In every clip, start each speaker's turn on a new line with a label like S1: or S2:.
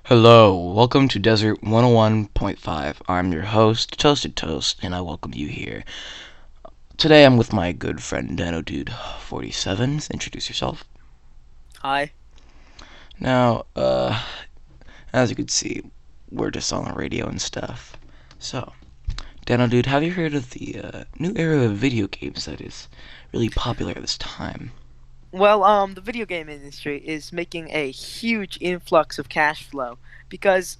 S1: Hello, welcome to Desert 101.5. I'm your host, Toasted Toast, and I welcome you here. Today I'm with my good friend Dano Dude 47. Introduce yourself.
S2: Hi.
S1: Now, as you can see, we're just on the radio and stuff. So, Dano Dude, have you heard of the new era of video games that is really popular at this time?
S2: The video game industry is making a huge influx of cash flow because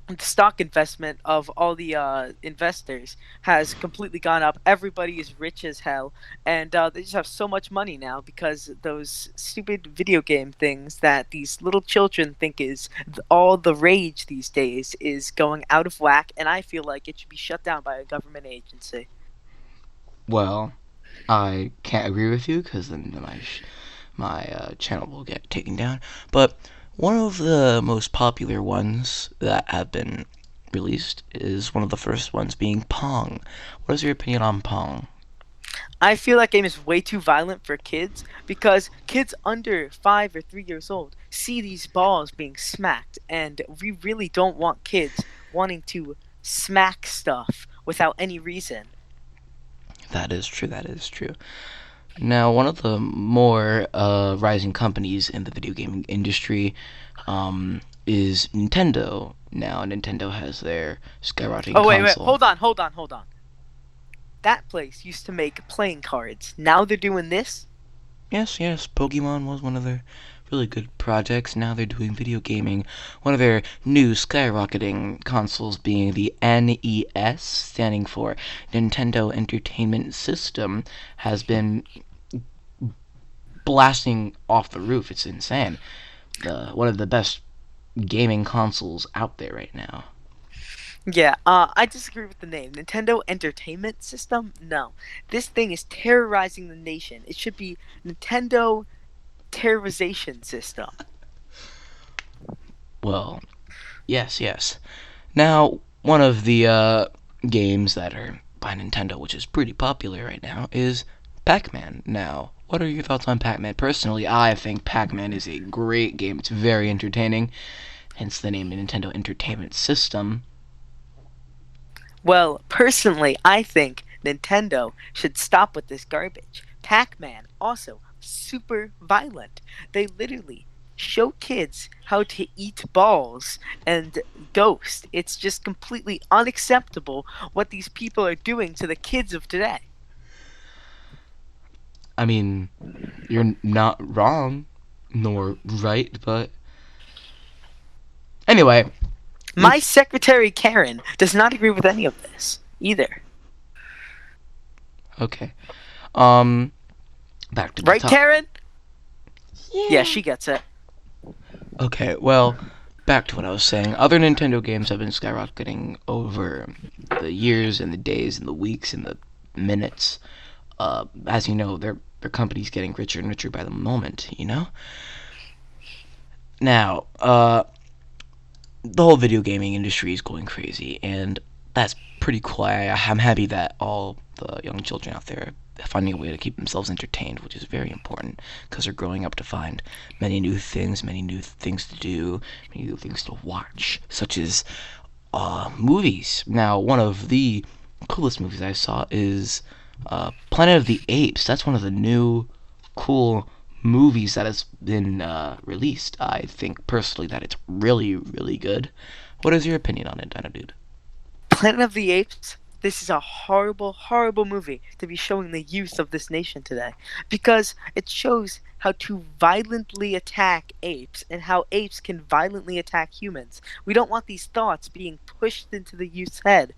S2: the stock investment of all the investors has completely gone up. Everybody is rich as hell, and they just have so much money now because those stupid video game things that these little children think is all the rage these days is going out of whack, and I feel like it should be shut down by a government agency.
S1: Well, I can't agree with you because then my channel will get taken down. But one of the most popular ones that have been released is one of the first ones being Pong. What is your opinion on Pong?
S2: I feel that game is way too violent for kids because kids under 5 or 3 years old see these balls being smacked, and we really don't want kids wanting to smack stuff without any reason.
S1: That is true. That is true. Now, one of the more rising companies in the video gaming industry is Nintendo. Now, Nintendo has their skyrocketing
S2: Oh, wait,
S1: console.
S2: hold on. That place used to make playing cards. Now they're doing this?
S1: Yes, yes, Pokemon was one of their really good projects. Now they're doing video gaming. One of their new skyrocketing consoles being the NES, standing for Nintendo Entertainment System, has been blasting off the roof. It's insane. One of the best gaming consoles out there right now.
S2: Yeah, I disagree with the name. Nintendo Entertainment System? No. This thing is terrorizing the nation. It should be Nintendo Terrorization System.
S1: Well, yes, yes. Now, one of the games that are by Nintendo, which is pretty popular right now, is Pac-Man. Now, what are your thoughts on Pac-Man? Personally, I think Pac-Man is a great game. It's very entertaining, hence the name Nintendo Entertainment System.
S2: Well, personally, I think Nintendo should stop with this garbage. Pac Man, also super violent. They literally show kids how to eat balls and ghost. It's just completely unacceptable what these people are doing to the kids of today.
S1: I mean, you're not wrong, nor right, but anyway.
S2: My secretary Karen does not agree with any of this either.
S1: Okay. Um, back to the
S2: Right,
S1: top.
S2: Karen? Yeah,
S1: Yeah.
S2: she gets it.
S1: Okay, well, back to what I was saying. Other Nintendo games have been skyrocketing over the years and the days and the weeks and the minutes. As you know, their company's getting richer and richer by the moment. You know. Now, the whole video gaming industry is going crazy, and that's pretty cool. I'm happy that all the young children out there are finding a way to keep themselves entertained, which is very important because they're growing up to find many new things to do, many new things to watch, such as movies. Now, one of the coolest movies I saw is Planet of the Apes. That's one of the new cool movies that has been released. I think personally that it's really, really good. What is your opinion on it, Dino Dude?
S2: Planet of the Apes, this is a horrible, horrible movie to be showing the youth of this nation today because it shows how to violently attack apes and how apes can violently attack humans. We don't want these thoughts being pushed into the youth's head.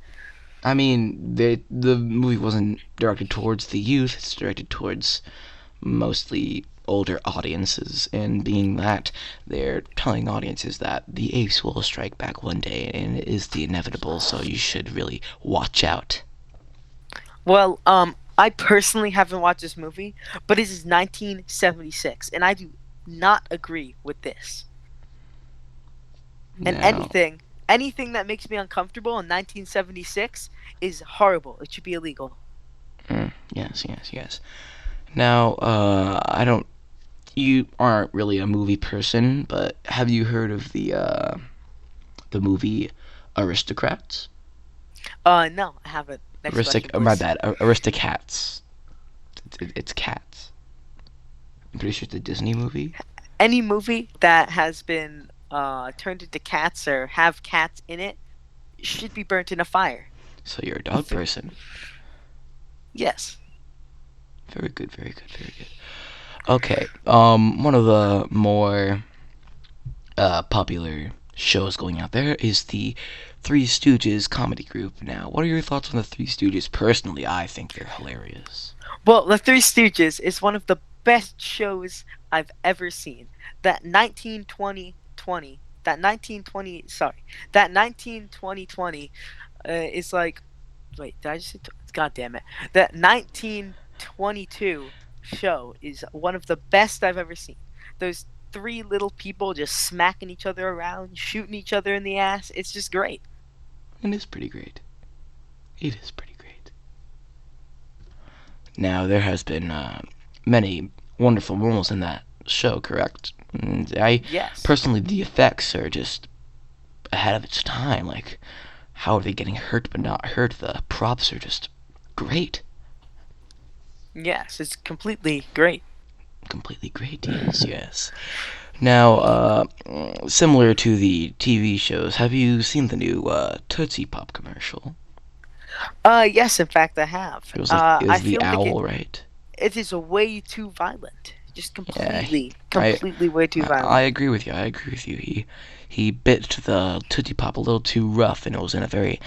S1: I mean, the movie wasn't directed towards the youth. It's directed towards mostly older audiences, and being that they're telling audiences that the apes will strike back one day, and it is the inevitable. So you should really watch out.
S2: I personally haven't watched this movie, but it is 1976, and I do not agree with this. And
S1: Now,
S2: anything that makes me uncomfortable in 1976 is horrible. It should be illegal.
S1: yes, yes, yes. Now, I don't. You aren't really a movie person, but have you heard of the the movie Aristocrats?
S2: No, I haven't. Next question,
S1: My
S2: please.
S1: bad. Aristocats. It's cats. I'm pretty sure it's a Disney movie.
S2: Any movie that has been turned into cats or have cats in it should be burnt in a fire.
S1: So you're a dog
S2: If it,
S1: person.
S2: yes.
S1: Very good, very good, very good. Okay. One of the more popular shows going out there is the Three Stooges comedy group. Now, what are your thoughts on the Three Stooges? Personally, I think they're hilarious.
S2: Well, The Three Stooges is one of the best shows I've ever seen. That 1920 that 1920 is like, wait, did I just say, God damn it. That 1922 show is one of the best I've ever seen. Those three little people just smacking each other around, shooting each other in the ass. It's just great.
S1: It is pretty great. It is pretty great. Now, there has been many wonderful roles in that show, correct? And I
S2: Yes.
S1: personally, the effects are just ahead of its time. Like, how are they getting hurt but not hurt? The props are just great.
S2: Yes, it's completely great.
S1: Completely great, yes, yes. Now, similar to the TV shows, have you seen the new Tootsie Pop commercial?
S2: Yes, in fact, I have.
S1: It
S2: I
S1: was the
S2: feel like
S1: owl, right?
S2: it is way too violent. Just
S1: Yeah, I
S2: completely way too
S1: I
S2: violent.
S1: agree with you. I agree with you. He bit the Tootsie Pop a little too rough, and it was in a very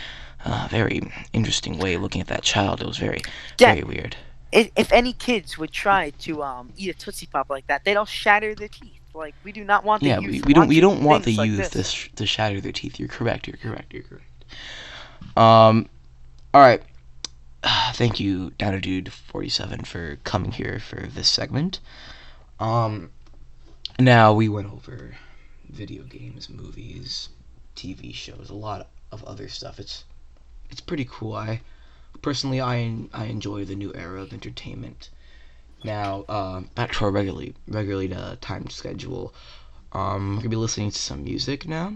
S1: interesting way. Looking at that child, it was
S2: Yeah,
S1: very weird.
S2: if any kids would try to eat a Tootsie Pop like that, they'd all shatter their teeth. Like, we do not want the
S1: Yeah,
S2: youth
S1: we
S2: watching
S1: don't want the
S2: things like
S1: youth
S2: this.
S1: to shatter their teeth. You're correct. You're correct. You're correct. Um. All right. Thank you, Downer Dude 47, for coming here for this segment. Um. Now we went over video games, movies, TV shows, a lot of other stuff. It's pretty cool. I enjoy the new era of entertainment. Now, back to our regularly timed schedule. We're gonna be listening to some music now.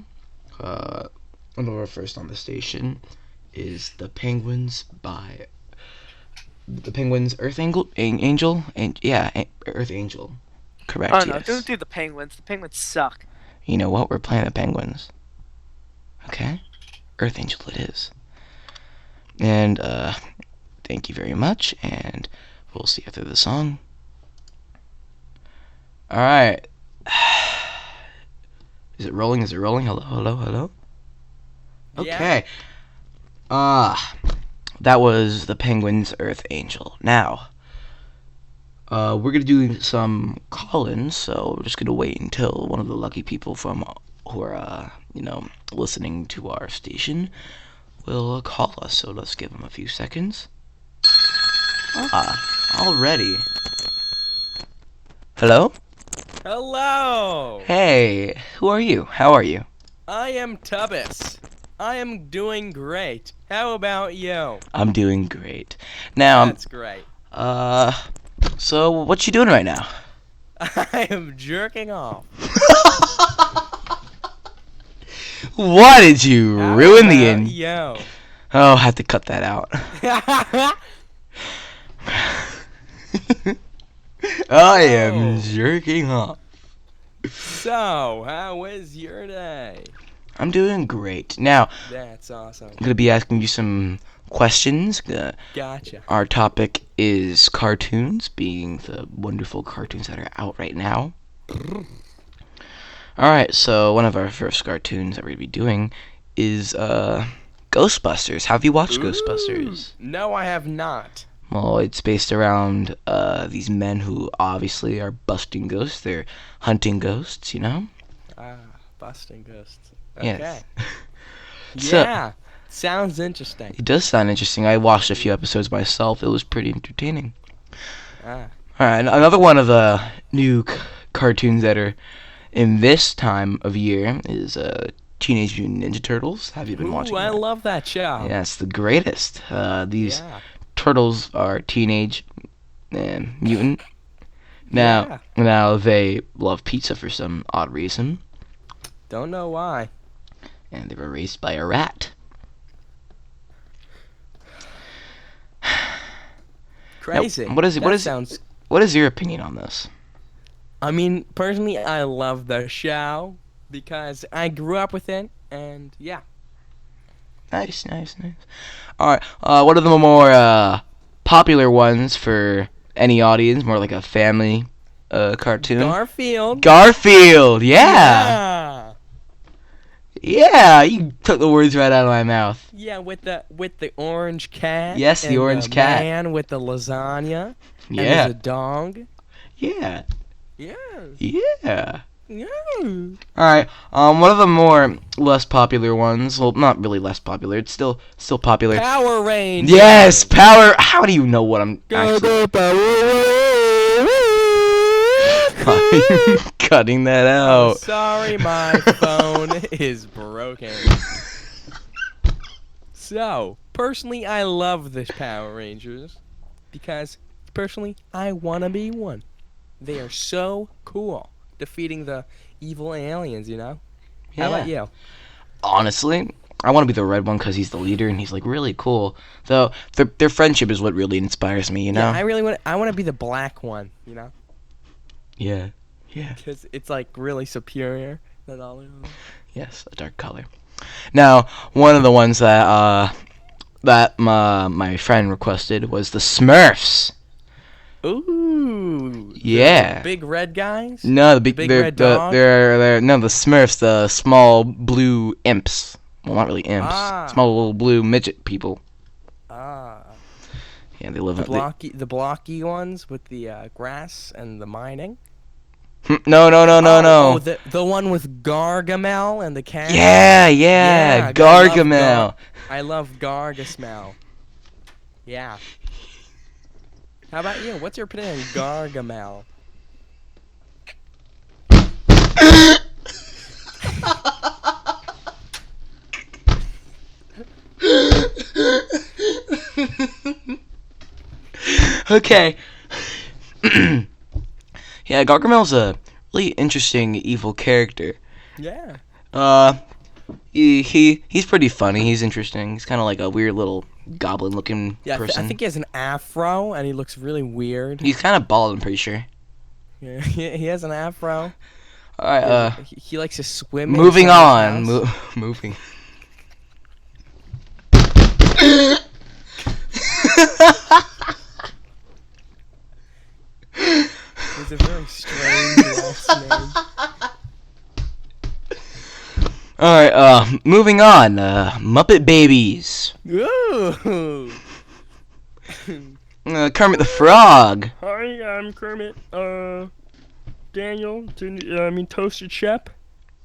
S1: Uh, One of our first on the station is the Penguins Earth Angel, and yeah, Earth Angel.
S2: Oh
S1: Correct.
S2: no, don't
S1: Yes.
S2: do the Penguins. The Penguins suck.
S1: You know what? We're playing the Penguins. Okay. Earth Angel it is. And thank you very much, and we'll see you after the song. All right. Is it rolling? Is it rolling? Hello, hello, hello.
S3: Yeah.
S1: Okay. That was the Penguins Earth Angel. Now, we're gonna do some call-ins, so we're just gonna wait until one of the lucky people from who are listening to our station will call us. So let's give them a few seconds. Already. Hello?
S3: Hello!
S1: Hey, who are you? How are you?
S3: I am Tubbis. I am doing great. How about you?
S1: I'm doing great. Now,
S3: That's great.
S1: so what you doing right now?
S3: I am jerking off.
S1: Why did you
S3: How
S1: ruin the
S3: about
S1: end?
S3: you?
S1: Oh, I have to cut that out. I am
S3: Oh.
S1: jerking off.
S3: So, how was your day?
S1: I'm doing great. Now,
S3: That's awesome.
S1: I'm going to be asking you some questions.
S3: Gotcha.
S1: Our topic is cartoons, being the wonderful cartoons that are out right now. Alright, so one of our first cartoons that we're going to be doing is Ghostbusters. Have you watched Ghostbusters?
S3: No, I have not.
S1: Well, it's based around these men who obviously are busting ghosts. They're hunting ghosts, you know?
S3: Ah, busting ghosts. Okay.
S1: Yes. So,
S3: Yeah. Sounds interesting.
S1: it does sound interesting. I watched a few episodes myself. It was pretty entertaining.
S3: Ah.
S1: Alright, another one of the new cartoons that are in this time of year is Teenage Mutant Ninja Turtles. Have you been watching
S3: Ooh, I
S1: that?
S3: love that show.
S1: Yeah, it's the greatest. These
S3: Yeah.
S1: turtles are teenage mutant. Now,
S3: Yeah.
S1: now they love pizza for some odd reason.
S3: Don't know why.
S1: and they were raised by a rat.
S3: Crazy.
S1: Now, what is your opinion on this?
S3: I mean, personally, I love the show because I grew up with it, and yeah.
S1: Nice. All right. What are the more popular ones for any audience? More like a family cartoon.
S3: Garfield.
S1: Garfield.
S3: Yeah.
S1: Yeah. You took the words right out of my mouth.
S3: Yeah, with the orange cat.
S1: Yes, the
S3: and
S1: orange cat.
S3: Man with the lasagna.
S1: Yeah.
S3: And there's a dog.
S1: Yeah.
S3: Yeah.
S1: Yeah.
S3: Yeah.
S1: Alright, one of the more less popular ones, well, not really less popular, it's still popular.
S3: Power Rangers.
S1: Yes, Power, how do you know what I'm actually... Cutting that
S3: Oh,
S1: out.
S3: sorry, my phone is broken. So, personally, I love this Power Rangers because, personally, I want to be one. They are so cool. Defeating the evil aliens, you know? How about you?
S1: Honestly, I want to be the red one because he's the leader and he's like really cool. Though their friendship is what really inspires me, you know?
S3: Yeah, I want to be the black one, you know?
S1: Yeah.
S3: Because it's like really superior than all of them.
S1: Yes, a dark color. Now, one of the ones that my friend requested was the Smurfs.
S3: Ooh.
S1: Yeah.
S3: The big red guys?
S1: No, the
S3: big red dog?
S1: they're no, the Smurfs, the small blue imps. Well, not really imps. Small little blue midget people.
S3: Ah.
S1: Yeah, they live
S3: The blocky ones with the grass and the mining.
S1: No.
S3: Oh, the one with Gargamel and the cat.
S1: Yeah, Gargamel.
S3: I love Gargamel. Yeah. How about you? What's your opinion on Gargamel?
S1: Okay. Yeah, Gargamel's a really interesting evil character.
S3: Yeah.
S1: He's pretty funny. He's interesting. He's kind of like a weird little goblin-looking person.
S3: I think he has an afro and he looks really weird.
S1: He's kind of bald, I'm pretty sure.
S3: Yeah, he has an afro.
S1: All right.
S3: He likes to swim.
S1: Moving on. Moving.
S3: It's a very strange last name.
S1: Alright, moving on. Muppet Babies.
S3: Ooh.
S1: Kermit the Frog.
S3: Hi, I'm Kermit. Daniel. Toasted Shep.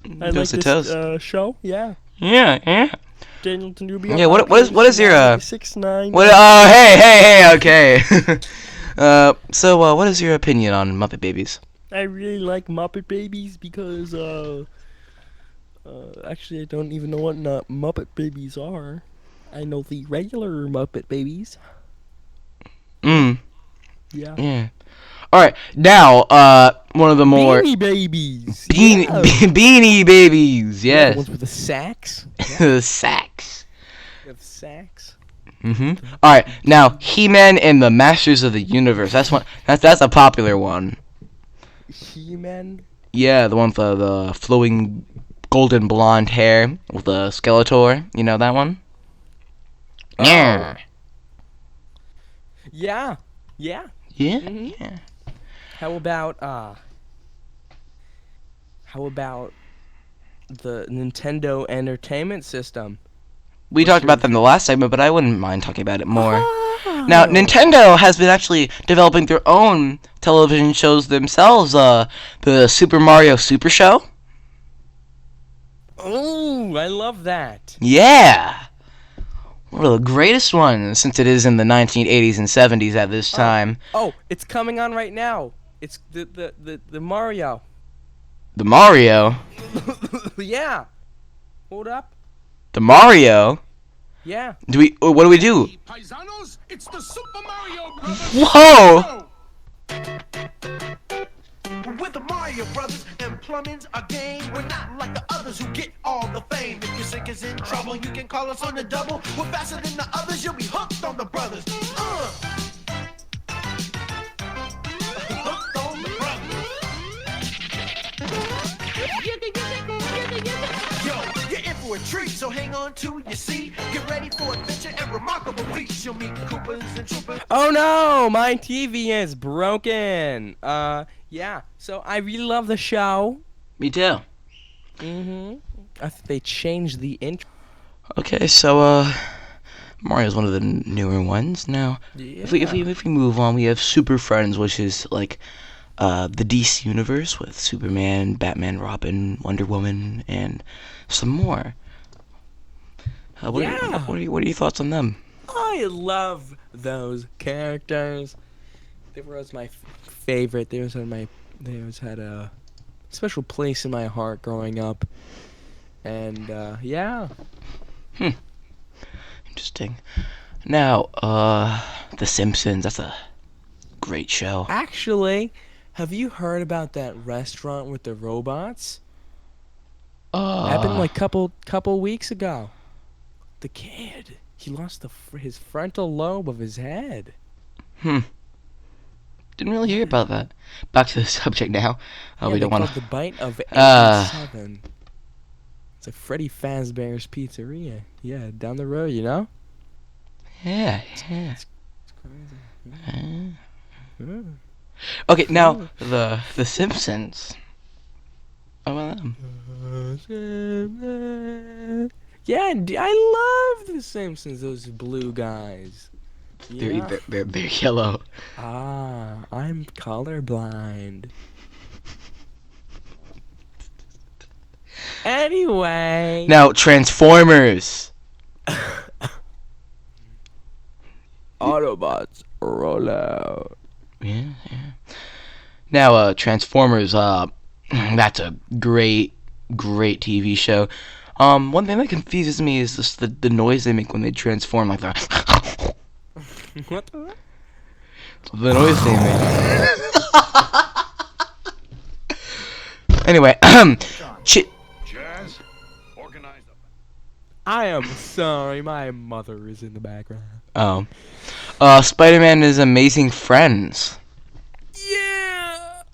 S3: I like
S1: Toasted
S3: this
S1: Toast.
S3: show. Yeah.
S1: Yeah.
S3: Daniel Danubio.
S1: Yeah. What is your
S3: 6'9".
S1: What? Oh, hey. Okay. So what is your opinion on Muppet Babies?
S3: I really like Muppet Babies because actually I don't even know what Muppet Babies are. I know the regular Muppet Babies. Yeah.
S1: Yeah. All right. Now, one of the more
S3: Beanie Babies.
S1: Beanie Babies. Yes.
S3: The ones with the sacks.
S1: The sacks.
S3: They have sacks.
S1: All right. Now, He-Man and the Masters of the Universe. That's one. That's a popular one.
S3: He-Man.
S1: Yeah, the one with the flowing golden blonde hair with the Skeletor. You know that one?
S3: Oh. Yeah.
S1: Yeah.
S3: How about the Nintendo Entertainment System?
S1: We talked about them the last segment, but I wouldn't mind talking about it more. Now, Nintendo has been actually developing their own television shows themselves. The Super Mario Super Show.
S3: Oh, I love that.
S1: Yeah. One of the greatest ones, since it is in the 1980s and 70s at this time.
S3: Oh, it's coming on right now. It's the Mario.
S1: The Mario?
S3: Yeah. Hold up.
S1: The Mario?
S3: Yeah.
S1: What do we do?
S4: Paisanos, it's the Super Mario Brothers.
S1: Whoa!
S4: With the Mario your brothers, and plumbing's our game. We're not like the others who get all the fame. If your sink is in trouble, you can call us on the double. We're faster than the others, you'll be hooked on the brothers. Hooked on the brothers. Yo, you're in for a treat, so hang on to your seat. Get ready for adventure and remarkable feats. You'll meet Coopers and Troopers.
S3: Oh no, my TV is broken. Yeah. So I really love the show.
S1: Me too.
S3: I think they changed the intro.
S1: Okay, so Mario's one of the newer ones. Now,
S3: Yeah.
S1: if we move on, we have Super Friends, which is like the DC universe with Superman, Batman, Robin, Wonder Woman, and some more. What are your thoughts on them?
S3: I love those characters. They were my favorite. They always had a special place in my heart growing up. And yeah.
S1: Interesting. Now, The Simpsons. That's a great show.
S3: Actually, have you heard about that restaurant with the robots? Happened like couple weeks ago. The kid, he lost his frontal lobe of his head.
S1: Didn't really hear about that. Back to the subject now. We don't want
S3: to. The Bite of 87. It's a Freddy Fazbear's Pizzeria. Yeah, down the road, you know.
S1: Yeah.
S3: It's crazy. Yeah.
S1: Okay, now the Simpsons. How about them?
S3: Yeah, I love the Simpsons. Those blue guys. Yeah.
S1: They're yellow.
S3: I'm colorblind. Anyway.
S1: Now Transformers.
S3: Autobots roll out.
S1: Yeah. Now Transformers. That's a great TV show. One thing that confuses me is just the noise they make when they transform, like the.
S3: What the?
S1: The noise they make. Anyway,
S4: Jazz, organize them.
S3: I am sorry, my mother is in the background.
S1: Spider-Man is Amazing Friends.
S3: Yeah.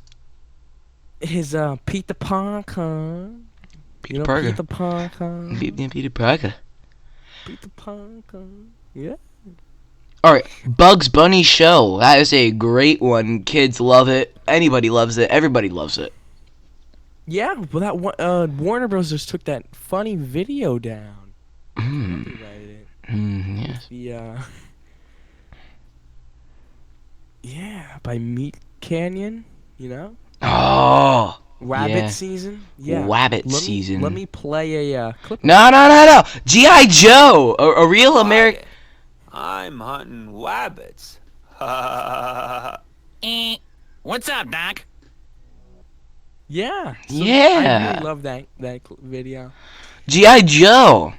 S3: His Peter Parker.
S1: Peter Parker.
S3: Peter Parker.
S1: Peter Parker.
S3: Peter Parker. Yeah.
S1: Alright, Bugs Bunny Show. That is a great one. Kids love it. Anybody loves it. Everybody loves it.
S3: Yeah, well, that one, Warner Bros. Just took that funny video down. Copyrighted it.
S1: Yes.
S3: Yeah, by Meat Canyon, you know?
S1: Oh.
S3: Rabbit
S1: yeah.
S3: season? Yeah.
S1: Rabbit season.
S3: Let me play a clip.
S1: No. G.I. Joe. A real American.
S5: I'm hunting wabbits.
S6: What's up, Doc?
S3: Yeah.
S1: Yeah.
S3: I really love that video.
S1: G.I. Joe.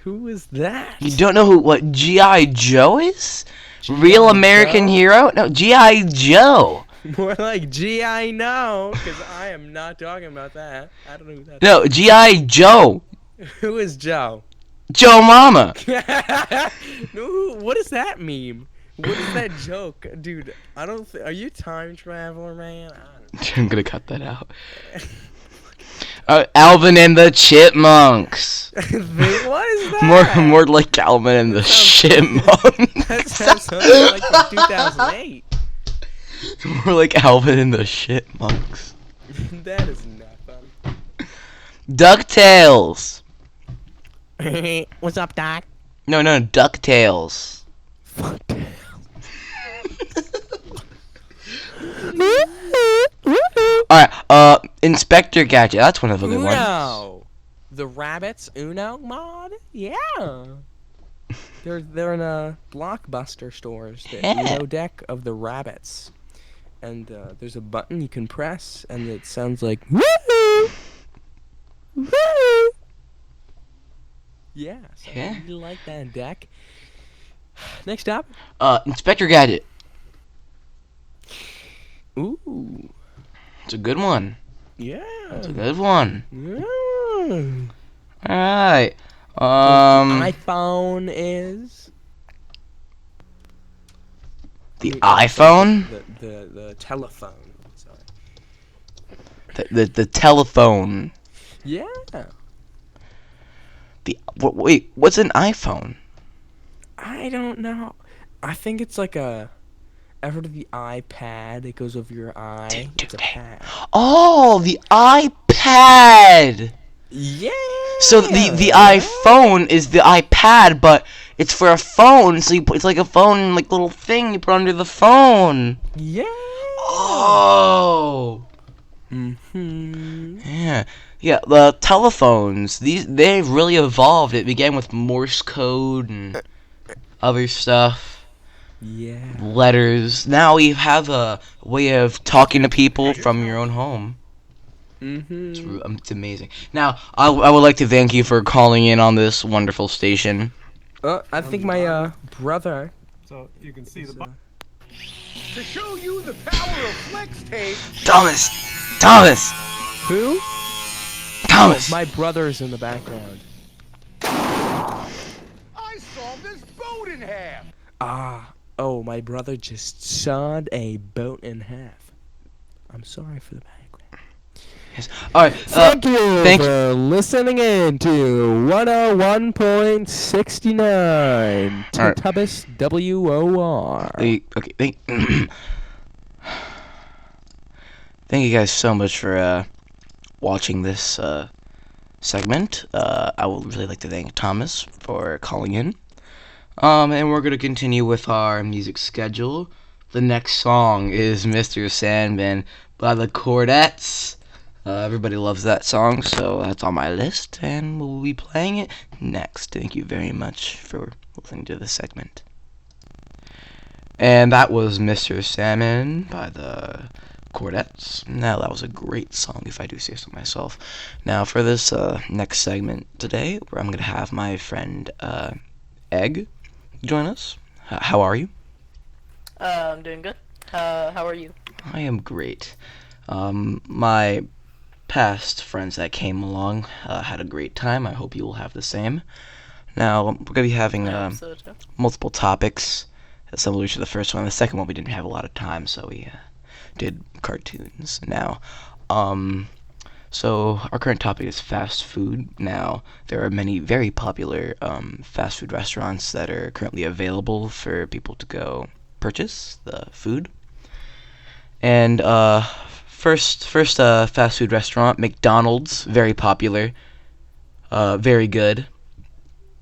S3: Who is that?
S1: You don't know what G.I. Joe is? Real American
S3: Joe?
S1: hero? No, G.I. Joe.
S3: More like G.I. know, because I am not talking about that. I don't know who that is.
S1: No, G.I. Joe.
S3: Who is Joe?
S1: Joe Mama.
S3: No, what is that meme? What is that joke? Dude, I don't are you a time traveler, man?
S1: I'm gonna cut that out. Alvin and the Chipmunks.
S3: What is that?
S1: More like Alvin and the Chipmunks.
S3: That sounds like from 2008.
S1: More like Alvin and the Chipmunks.
S3: That is not funny.
S1: DuckTales.
S3: What's up, Doc?
S1: No, DuckTales.
S3: Fuck.
S1: Alright, Inspector Gadget. That's one of the good ones.
S3: Uno. The Rabbits Uno mod? Yeah. They're in Blockbuster stores. The Uno deck of the Rabbits. And there's a button you can press, and it sounds like woo! Woo! Yeah, so I really like that deck. Next up.
S1: Inspector Gadget.
S3: Ooh.
S1: It's a good one.
S3: Yeah.
S1: That's a good one.
S3: Yeah.
S1: All right.
S3: The iPhone is.
S1: The
S3: Sorry,
S1: iPhone.
S3: the telephone. Sorry.
S1: The telephone.
S3: Yeah.
S1: Wait, what's an iPhone?
S3: I don't know. I think it's like a. After the iPad, it goes over your eye. It's a pad.
S1: Oh, the iPad.
S3: Yeah.
S1: So the iPhone is the iPad, but it's for a phone. So it's like a phone, like little thing you put under the phone.
S3: Yeah.
S1: Oh.
S3: Mm-hmm.
S1: Yeah. Yeah, the telephones, they've really evolved. It began with Morse code and other stuff,
S3: Yeah.
S1: letters. Now we have a way of talking to people from your own home.
S3: Mm-hmm.
S1: It's amazing. Now, I would like to thank you for calling in on this wonderful station.
S3: I think my brother.
S4: So you can see the. To show you the power of flex tape.
S1: Thomas! Thomas!
S3: Who?
S1: Thomas!
S3: My brother's in the background.
S4: I sawed this boat in half.
S3: Oh, my brother just sawed a boat in half. I'm sorry for the background.
S1: Yes. Alright,
S3: Thank you
S1: thank
S3: for listening in to 101.69
S1: Alright.
S3: Tubbis WOR.
S1: Okay, thank you guys so much for watching this segment. I would really like to thank Thomas for calling in. And we're gonna continue with our music schedule. The next song is Mr. Sandman by the Chordettes. Everybody loves that song, so that's on my list, and we'll be playing it next. Thank you very much for listening to this segment. And that was Mr. Salmon by the Chordettes. Now, that was a great song, if I do say so myself. Now, for this next segment today, where I'm going to have my friend Egg join us. How are you?
S7: I'm doing good. How are you?
S1: I am great. My past friends that came along had a great time. I hope you will have the same. Now, we're going to be having
S7: I hope so too.
S1: multiple topics, similar to the first one. The second one, we didn't have a lot of time, so we did cartoons. Now, so our current topic is fast food. Now, there are many very popular fast food restaurants that are currently available for people to go purchase the food. And first fast food restaurant, McDonald's, very popular, very good.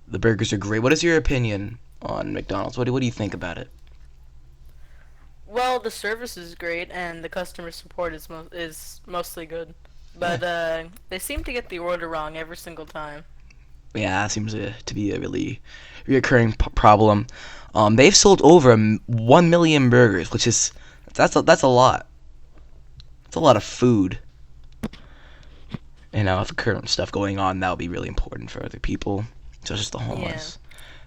S1: The burgers are great. What is your opinion on McDonald's? What do you think about it?
S7: Well, the service is great and the customer support is mostly good, but they seem to get the order wrong every single time.
S1: Yeah, that seems to be a really reoccurring problem. They've sold over 1 million burgers, which is that's a lot. It's a lot of food. And now with the current stuff going on, that would be really important for other people, such as the homeless.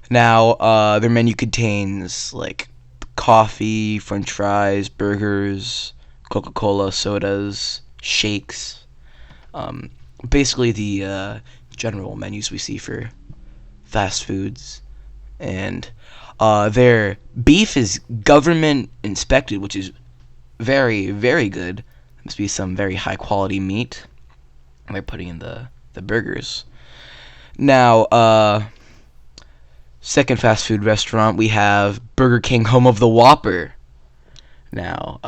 S1: Now, their menu contains like coffee, French fries, burgers, Coca-Cola, sodas, shakes. Basically the general menus we see for fast foods. And their beef is government inspected, which is very, very good. Must be some very high quality meat they're putting in the burgers. Now, second fast food restaurant, we have Burger King, home of the Whopper. Now,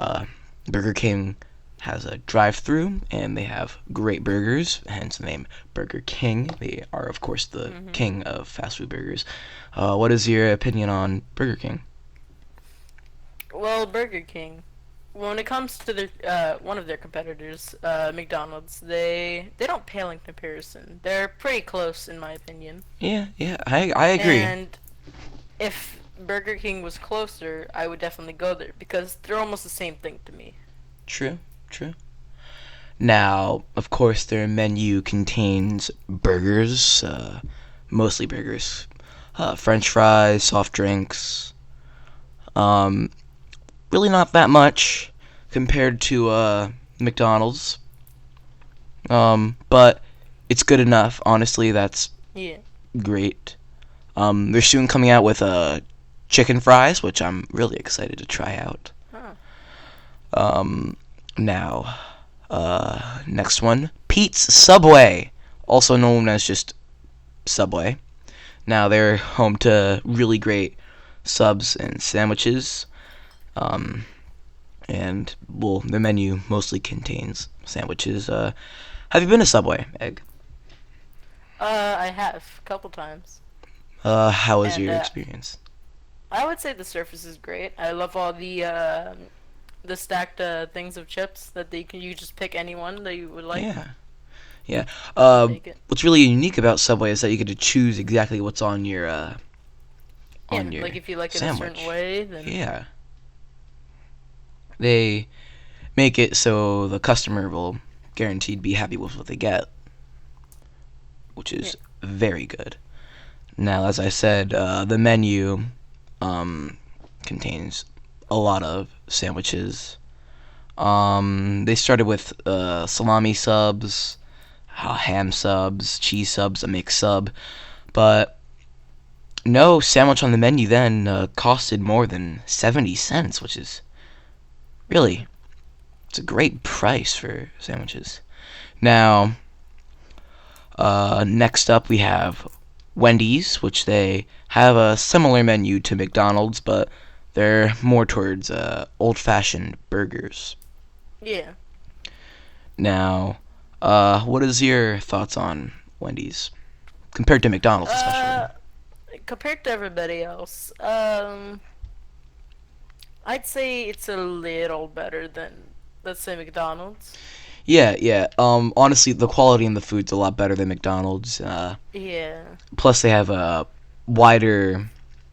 S1: Burger King has a drive-through, and they have great burgers, hence the name Burger King. They are, of course, the king of fast food burgers. What is your opinion on Burger King?
S7: Well, Burger King, when it comes to their one of their competitors, McDonald's, they don't pale in comparison. They're pretty close in my opinion.
S1: Yeah, I agree.
S7: And if Burger King was closer, I would definitely go there because they're almost the same thing to me.
S1: True. Now, of course, their menu contains burgers, mostly burgers, French fries, soft drinks. Really not that much compared to McDonald's. But it's good enough. Honestly, that's
S7: Yeah.
S1: great. They're soon coming out with chicken fries, which I'm really excited to try out.
S7: Huh.
S1: Now, next one, Pete's Subway, also known as just Subway. Now they're home to really great subs and sandwiches. And well, the menu mostly contains sandwiches. Have you been to Subway, Egg?
S7: I have a couple times,
S1: How was
S7: and
S1: your experience?
S7: I would say the surface is great. I love all the stacked things of chips that you just pick any one that you would like.
S1: Yeah, yeah.
S7: Take it.
S1: What's really unique about Subway is that you get to choose exactly what's on your
S7: Yeah,
S1: on your
S7: like if you like it a
S1: sandwich.
S7: certain way, then
S1: Yeah, they make it so the customer will guaranteed be happy with what they get, which is very good. Now, as I said, the menu contains a lot of sandwiches. They started with salami subs, ham subs, cheese subs, a mixed sub, but no sandwich on the menu then costed more than 70 cents, which is really, it's a great price for sandwiches. Now, next up we have Wendy's, which they have a similar menu to McDonald's, but they're more towards old-fashioned burgers.
S7: yeah.
S1: Now, what is your thoughts on Wendy's compared to McDonald's, especially?
S7: Compared to everybody else, I'd say it's a little better than, let's say, McDonald's.
S1: Yeah, yeah. Honestly, the quality in the food's a lot better than McDonald's.
S7: Yeah.
S1: Plus, they have a wider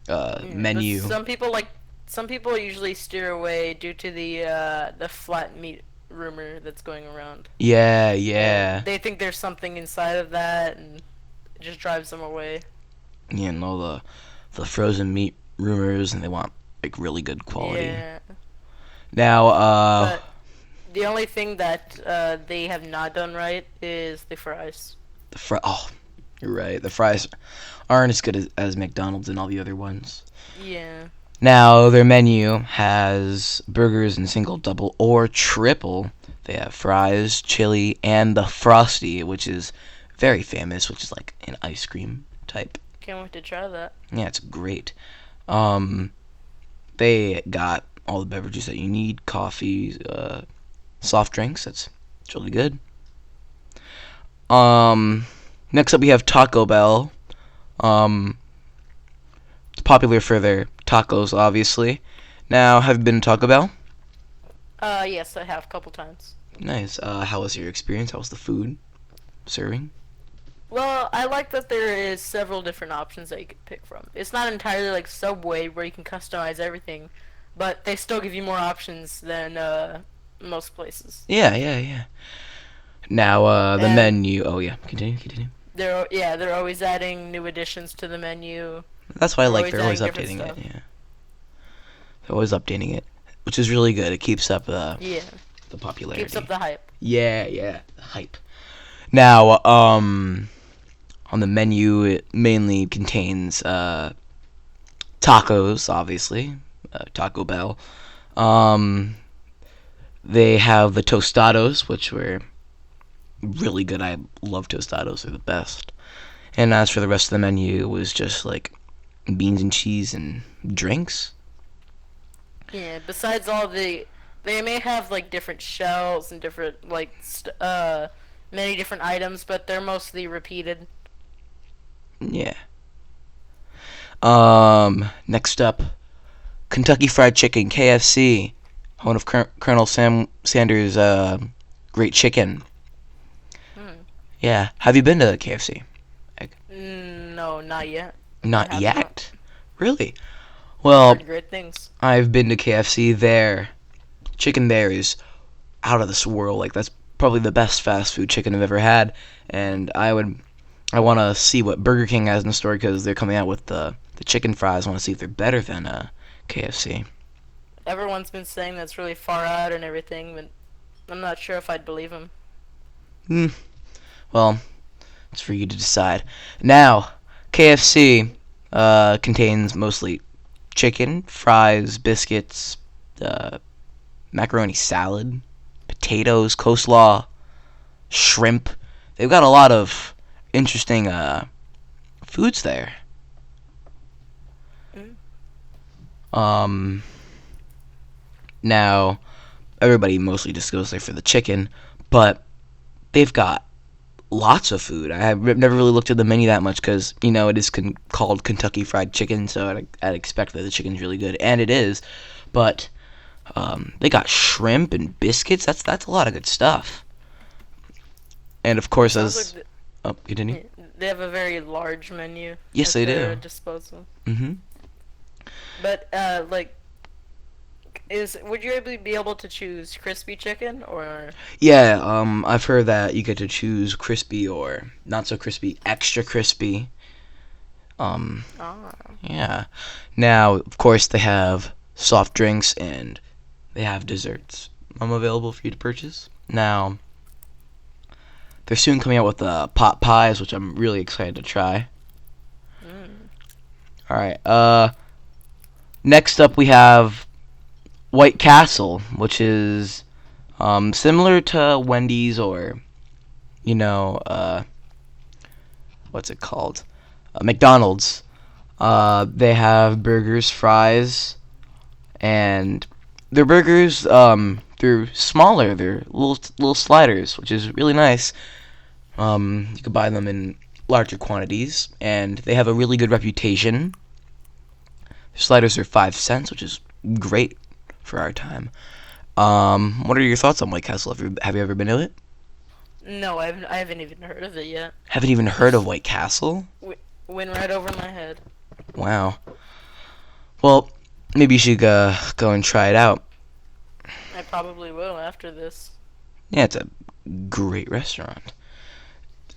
S7: Yeah,
S1: menu.
S7: but some people usually steer away due to the flat meat rumor that's going around.
S1: Yeah,
S7: And
S1: yeah.
S7: they think there's something inside of that, and it just drives them away.
S1: You know the frozen meat rumors, and they want like really good quality.
S7: Yeah.
S1: Now,
S7: But the only thing that they have not done right is the fries.
S1: oh, you're right. The fries aren't as good as McDonald's and all the other ones.
S7: Yeah.
S1: Now, their menu has burgers in single, double, or triple. They have fries, chili, and the Frosty, which is very famous, which is like an ice cream type.
S7: Can't wait to try that.
S1: Yeah, it's great. Um, they got all the beverages that you need, coffee, soft drinks. It's really good. Next up we have Taco Bell. It's popular for their tacos, obviously. Now, have you been to Taco Bell?
S7: Yes, I have a couple times.
S1: Nice. How was your experience? How was the food serving?
S7: Well, I like that there is several different options that you could pick from. It's not entirely like Subway where you can customize everything, but they still give you more options than most places.
S1: Yeah, yeah, yeah. Now, the
S7: And
S1: menu. Oh yeah, continue.
S7: they're always adding new additions to the menu.
S1: That's why I
S7: They're
S1: like.
S7: always
S1: They're always
S7: adding different
S1: updating it.
S7: stuff.
S1: Yeah, they're always updating it, which is really good. It keeps up
S7: Yeah,
S1: the popularity.
S7: keeps up the hype.
S1: Yeah, yeah, the hype. Now, on the menu, it mainly contains tacos, obviously, Taco Bell. Um, they have the tostados, which were really good. I love tostados; they're the best. And as for the rest of the menu, it was just like beans and cheese and drinks.
S7: Yeah, besides all they may have like different shells and different many different items, but they're mostly repeated.
S1: Yeah. Next up, Kentucky Fried Chicken, KFC, home of Colonel Sam Sanders' great chicken.
S7: Hmm.
S1: Yeah. Have you been to KFC?
S7: No, not yet.
S1: Not
S7: have
S1: yet.
S7: not.
S1: Really? Well,
S7: Heard great things.
S1: I've been to KFC there. Chicken there is out of this world. Like that's probably the best fast food chicken I've ever had, and I want to see what Burger King has in store because they're coming out with the chicken fries. I want to see if they're better than KFC.
S7: Everyone's been saying that's really far out and everything, but I'm not sure if I'd believe him.
S1: Well, it's for you to decide. Now, KFC contains mostly chicken, fries, biscuits, macaroni salad, potatoes, coleslaw, shrimp. They've got a lot of interesting foods there. Um, Now, everybody mostly just goes there for the chicken, but they've got lots of food. I have never really looked at the menu that much because, it is called Kentucky Fried Chicken, so I'd expect that the chicken's really good, and it is. But they got shrimp and biscuits. That's a lot of good stuff. And of course,
S7: Sounds like
S1: continue.
S7: they have a very large menu.
S1: Yes,
S7: at
S1: they
S7: their
S1: do.
S7: disposal.
S1: Mm-hmm.
S7: But would you be able to choose crispy chicken or?
S1: Yeah, I've heard that you get to choose crispy or not so crispy, extra crispy.
S7: Ah.
S1: Yeah. Now, of course, they have soft drinks and they have desserts available for you to purchase. Now, they're soon coming out with pot pies, which I'm really excited to try. All right. Next up, we have White Castle, which is similar to Wendy's or, what's it called? McDonald's. They have burgers, fries, and their burgers, they're smaller. They're little sliders, which is really nice. You can buy them in larger quantities, and they have a really good reputation. Their sliders are 5 cents, which is great for our time. What are your thoughts on White Castle? Have you ever been to it?
S7: No, I haven't even heard of it yet.
S1: Haven't even heard of White Castle?
S7: Went right over my head.
S1: Wow. Well, maybe you should go and try it out.
S7: I probably will after this.
S1: Yeah, it's a great restaurant.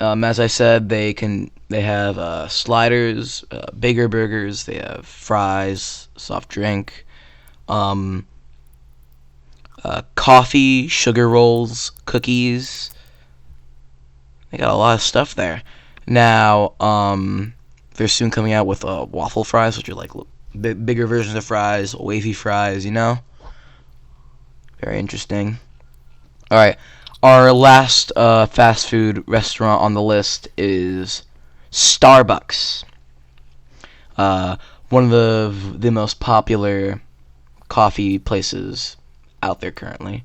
S1: As I said, they have sliders, bigger burgers. They have fries, soft drink, coffee, sugar rolls, cookies. They got a lot of stuff there. Now, they're soon coming out with waffle fries, which are like bigger versions of fries, wavy fries. Very interesting. All right. Our last fast food restaurant on the list is Starbucks. One of the most popular coffee places out there currently.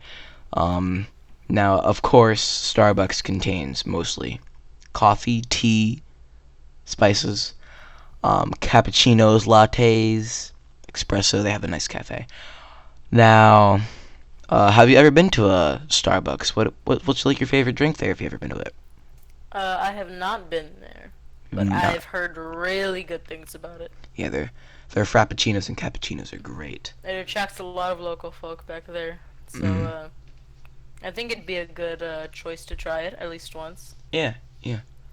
S1: Now, of course, Starbucks contains mostly coffee, tea, spices, cappuccinos, lattes, espresso. They have a nice cafe. Now, have you ever been to a Starbucks? What's like your favorite drink there if you've ever been to it?
S7: I have not been there, but
S1: Not.
S7: I've heard really good things about it.
S1: Yeah, their frappuccinos and cappuccinos are great.
S7: It attracts a lot of local folk back there, so
S1: Mhm.
S7: I think it'd be a good choice to try it at least once.
S1: Yeah.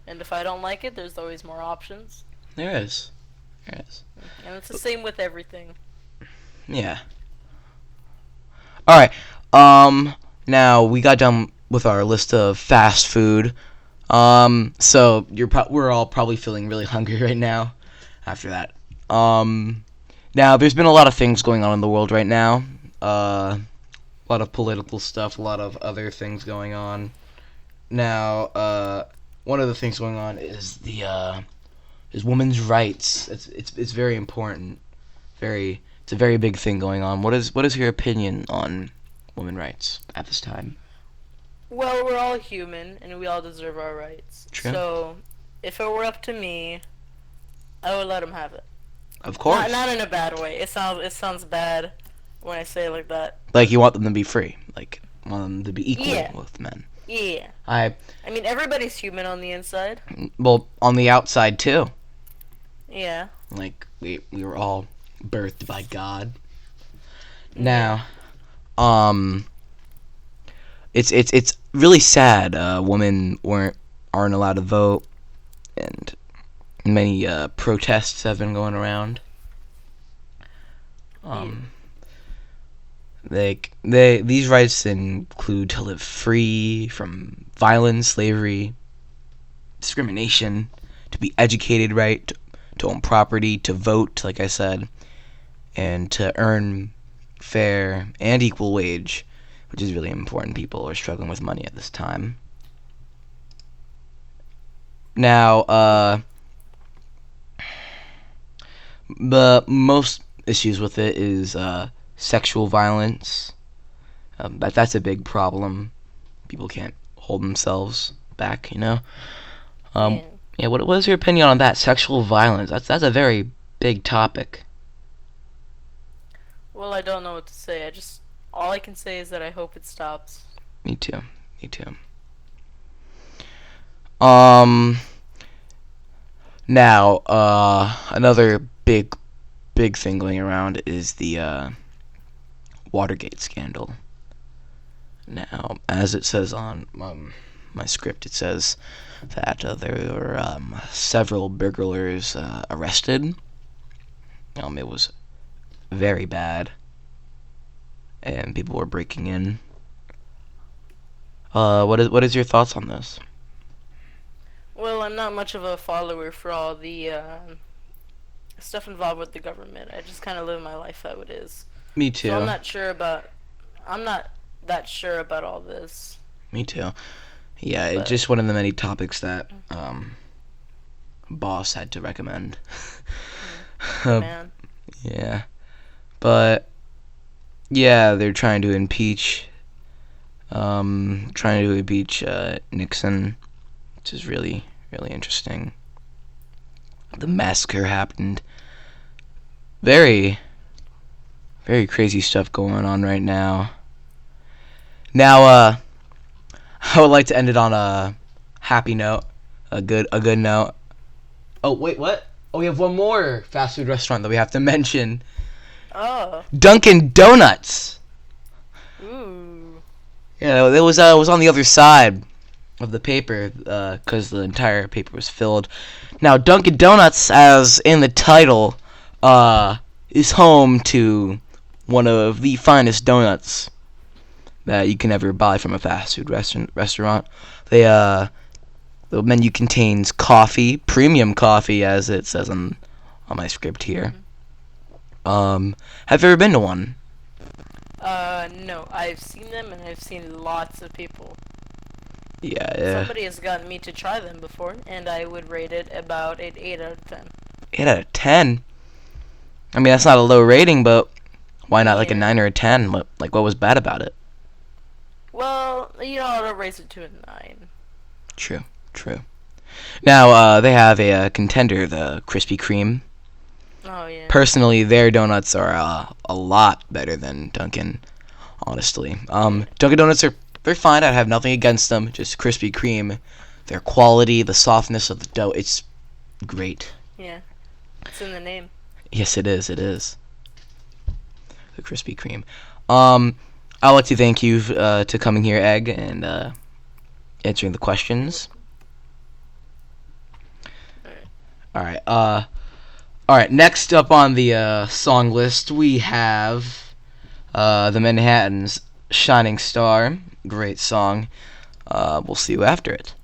S7: And if I don't like it, there's always more options.
S1: There is.
S7: And it's the same with everything.
S1: Yeah. All right. Now we got done with our list of fast food. So we're all probably feeling really hungry right now after that. Now there's been a lot of things going on in the world right now. A lot of political stuff, a lot of other things going on. Now, one of the things going on is is women's rights. It's very important. It's a very big thing going on. What is your opinion on women's rights at this time?
S7: Well, we're all human, and we all deserve our rights.
S1: True.
S7: So, if it were up to me, I would let them have it.
S1: Of course.
S7: Not in a bad way. It sounds bad when I say it like that.
S1: Like you want them to be free, like want them to be equal
S7: Yeah.
S1: with men.
S7: Yeah.
S1: I
S7: I mean, everybody's human on the inside.
S1: well on the outside too.
S7: Yeah.
S1: Like we were all birthed by God. Now, it's really sad. Women aren't allowed to vote, and many protests have been going around. These rights include to live free from violence, slavery, discrimination, to be educated right, to own property, to vote, like I said, and to earn fair and equal wage, which is really important. People are struggling with money at this time. Now, the most issues with it is sexual violence. That's a big problem. People can't hold themselves back, you know.
S7: Yeah.
S1: Yeah. What is your opinion on that? Sexual violence. That's a very big topic.
S7: Well, I don't know what to say. All I can say is that I hope it stops.
S1: Me too. Me too. Um. Now, another big thing going around is the Watergate scandal. Now, as it says on my script, it says that there were several burglars arrested. It was very bad, and people were breaking in. What is your thoughts on this?
S7: Well, I'm not much of a follower for all the stuff involved with the government. I just kind of live my life how it is.
S1: Me too.
S7: So I'm not that sure about all this.
S1: Me too. Yeah, it's
S7: But-
S1: just one of the many topics that boss had to recommend.
S7: Man.
S1: Yeah, but yeah, they're trying to impeach Nixon, which is really interesting. The massacre happened. Very crazy stuff going on right now. Now, I would like to end it on a happy note, a good note. Oh wait, what? Oh, we have one more fast food restaurant that we have to mention.
S7: Oh.
S1: Dunkin' Donuts.
S7: Ooh.
S1: Yeah, it was on the other side of the paper because the entire paper was filled. Now, Dunkin' Donuts, as in the title, is home to one of the finest donuts that you can ever buy from a fast food restaurant. The menu contains coffee, premium coffee, as it says on my script here. Have you ever been to one?
S7: No, I've seen them and I've seen lots of people.
S1: Yeah.
S7: Somebody has gotten me to try them before, and I would rate it about an 8 out of 10.
S1: 8 out of 10. I mean, that's not a low rating, but why not like a
S7: Yeah.
S1: 9 or a 10? What was bad about it?
S7: Well, I'll raise it to a 9.
S1: True. Now, they have a contender, the Krispy Kreme.
S7: Oh, yeah.
S1: Personally, their donuts are a lot better than Dunkin', honestly. Dunkin' Donuts they're fine. I have nothing against them. Just Krispy Kreme, their quality, the softness of the dough, it's great.
S7: Yeah. It's in the name.
S1: Yes, it is. The Krispy Kreme. I'd like to thank you to coming here, Egg, and answering the questions. All right. Next up on the song list, we have the Manhattans' "Shining Star." Great song. We'll see you after it.